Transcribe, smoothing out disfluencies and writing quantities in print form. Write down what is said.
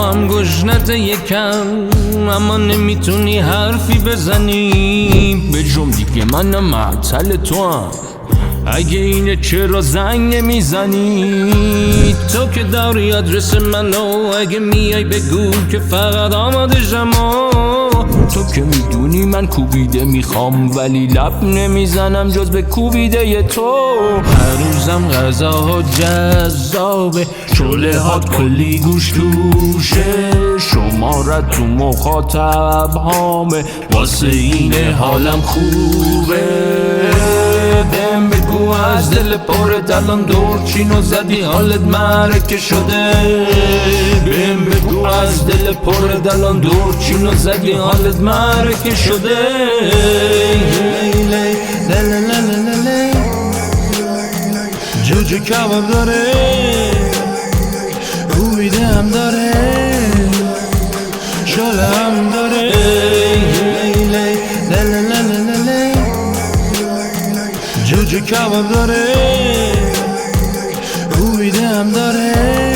هم گشنت یکم، اما نمیتونی حرفی بزنی به جرم دیگه منم معطل تو هم. اگه اینه چرا زنگ نمیزنی؟ تو که داری آدرس منو، اگه میای بگو که فقط آماده شما. تو که میدونی من کوبیده میخوام ولی لب نمیزنم جز به کوبیده ی تو. هر روزم غذاها جذابه، شعله هات کلی گوش توشه، شمارت تو مخاطب هامه، واسه اینه حالم خوبه. بهم بگو از دل پرت الان دورچینو زدی حالت معرکه شده. بهم بگو از دل پرت الان دورچینو زدی حالت معرکه شده. جوجه کباب داره، کوبیده هم داره، شله هم داره. جوجه کباب داره، کوبیده هم داره.